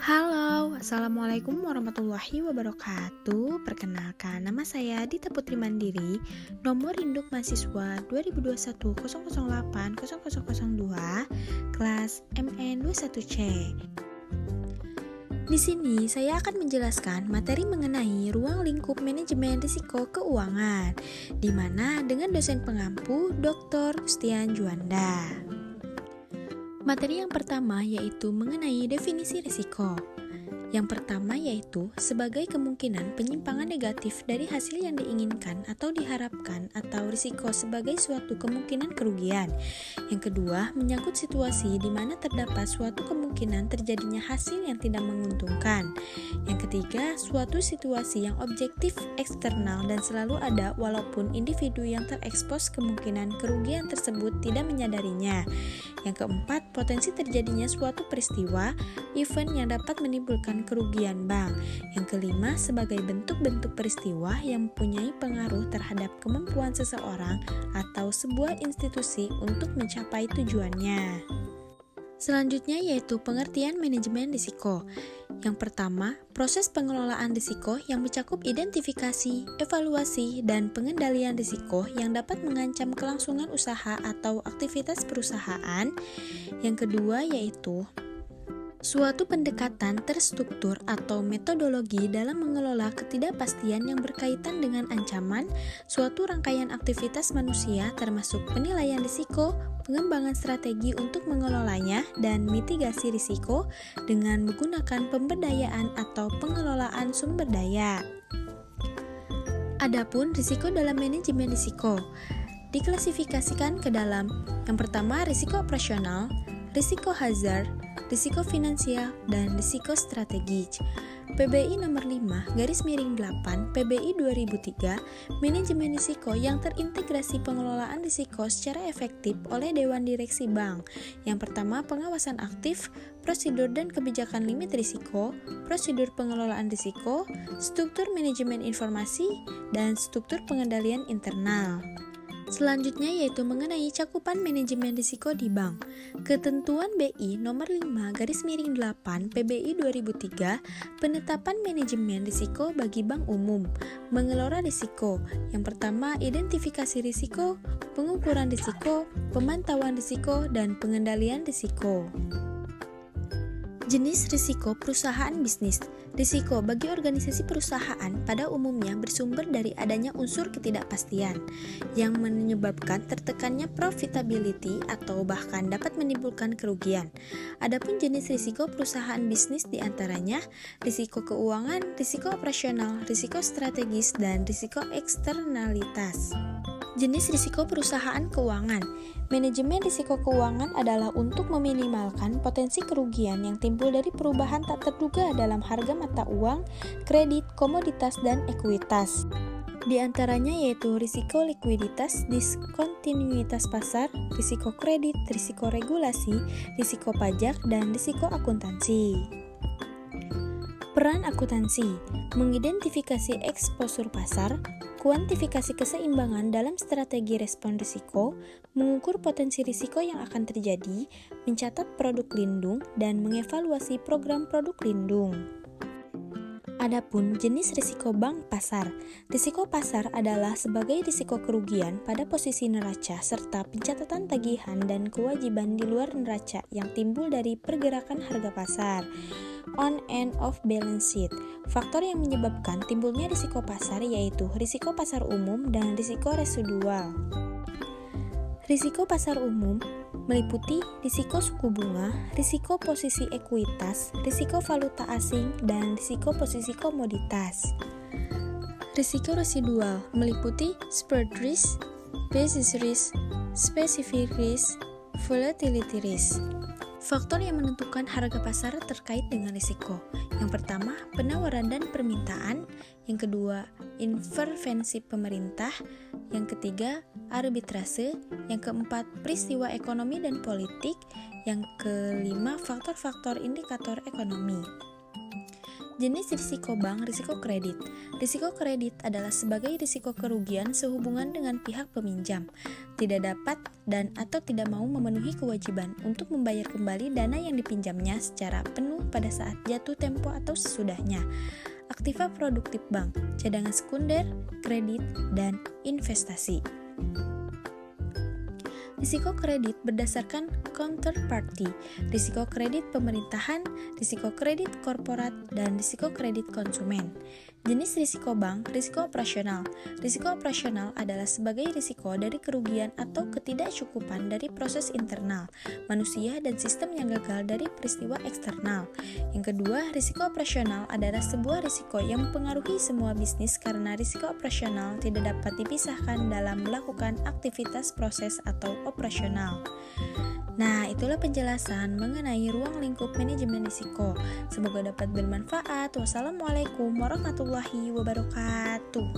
Halo, Assalamualaikum warahmatullahi wabarakatuh. Perkenalkan, nama saya Dita Putri Mandiri, nomor induk mahasiswa 2021008002, kelas MN21C. Di sini saya akan menjelaskan materi mengenai ruang lingkup manajemen risiko keuangan, di mana dengan dosen pengampu Dr. Gustian Juanda. Materi yang pertama yaitu mengenai definisi risiko. Yang pertama yaitu sebagai kemungkinan penyimpangan negatif dari hasil yang diinginkan atau diharapkan atau risiko sebagai suatu kemungkinan kerugian. Yang kedua, menyangkut situasi di mana terdapat suatu kemungkinan terjadinya hasil yang tidak menguntungkan. Yang ketiga, suatu situasi yang objektif eksternal dan selalu ada walaupun individu yang terekspos kemungkinan kerugian tersebut tidak menyadarinya. Yang keempat, potensi terjadinya suatu peristiwa, event yang dapat menimbulkan kerugian bank. Yang kelima, sebagai bentuk-bentuk peristiwa yang mempunyai pengaruh terhadap kemampuan seseorang atau sebuah institusi untuk mencapai tujuannya. Selanjutnya yaitu pengertian manajemen risiko. Yang pertama, proses pengelolaan risiko yang mencakup identifikasi, evaluasi, dan pengendalian risiko yang dapat mengancam kelangsungan usaha atau aktivitas perusahaan. Yang kedua yaitu suatu pendekatan terstruktur atau metodologi dalam mengelola ketidakpastian yang berkaitan dengan ancaman, suatu rangkaian aktivitas manusia termasuk penilaian risiko, pengembangan strategi untuk mengelolanya, dan mitigasi risiko dengan menggunakan pemberdayaan atau pengelolaan sumber daya. Adapun risiko dalam manajemen risiko diklasifikasikan ke dalam yang pertama risiko operasional, risiko hazard, risiko finansial, dan risiko strategis. PBI nomor 5/8 PBI 2003 manajemen risiko yang terintegrasi pengelolaan risiko secara efektif oleh Dewan Direksi Bank. Yang pertama, pengawasan aktif, prosedur dan kebijakan limit risiko, prosedur pengelolaan risiko, struktur manajemen informasi, dan struktur pengendalian internal. Selanjutnya yaitu mengenai cakupan manajemen risiko di bank. Ketentuan BI nomor 5/8 PBI 2003 penetapan manajemen risiko bagi bank umum. Mengelola risiko. Yang pertama, identifikasi risiko, pengukuran risiko, pemantauan risiko, dan pengendalian risiko. Jenis risiko perusahaan bisnis. Risiko bagi organisasi perusahaan pada umumnya bersumber dari adanya unsur ketidakpastian yang menyebabkan tertekannya profitability atau bahkan dapat menimbulkan kerugian. Adapun jenis risiko perusahaan bisnis diantaranya risiko keuangan, risiko operasional, risiko strategis, dan risiko eksternalitas. Jenis risiko perusahaan keuangan. Manajemen risiko keuangan adalah untuk meminimalkan potensi kerugian yang timbul dari perubahan tak terduga dalam harga mata uang, kredit, komoditas, dan ekuitas. Di antaranya yaitu risiko likuiditas, diskontinuitas pasar, risiko kredit, risiko regulasi, risiko pajak, dan risiko akuntansi. Peran akuntansi, mengidentifikasi eksposur pasar, kuantifikasi keseimbangan dalam strategi respon risiko, mengukur potensi risiko yang akan terjadi, mencatat produk lindung, dan mengevaluasi program produk lindung. Adapun jenis risiko bank pasar. Risiko pasar adalah sebagai risiko kerugian pada posisi neraca serta pencatatan tagihan dan kewajiban di luar neraca yang timbul dari pergerakan harga pasar. On and off balance sheet. Faktor yang menyebabkan timbulnya risiko pasar yaitu risiko pasar umum dan risiko residual. Risiko pasar umum meliputi risiko suku bunga, risiko posisi ekuitas, risiko valuta asing, dan risiko posisi komoditas. Risiko residual meliputi spread risk, basis risk, specific risk, volatility risk. Faktor yang menentukan harga pasar terkait dengan risiko. Yang pertama, penawaran dan permintaan. Yang kedua, intervensi pemerintah. Yang ketiga, arbitrase. Yang keempat, peristiwa ekonomi dan politik. Yang kelima, faktor-faktor indikator ekonomi. Jenis risiko bank, risiko kredit. Risiko kredit adalah sebagai risiko kerugian sehubungan dengan pihak peminjam, tidak dapat dan atau tidak mau memenuhi kewajiban untuk membayar kembali dana yang dipinjamnya secara penuh pada saat jatuh tempo atau sesudahnya. Aktiva produktif bank, cadangan sekunder, kredit, dan investasi. Risiko kredit berdasarkan counterparty, risiko kredit pemerintahan, risiko kredit korporat, dan risiko kredit konsumen. Jenis risiko bank, risiko operasional. Risiko operasional adalah sebagai risiko dari kerugian atau ketidakcukupan dari proses internal, manusia dan sistem yang gagal dari peristiwa eksternal. Yang kedua, risiko operasional adalah sebuah risiko yang mempengaruhi semua bisnis karena risiko operasional tidak dapat dipisahkan dalam melakukan aktivitas proses atau operasional. Nah, itulah penjelasan mengenai ruang lingkup manajemen risiko. Semoga dapat bermanfaat. Wassalamualaikum warahmatullahi wabarakatuh.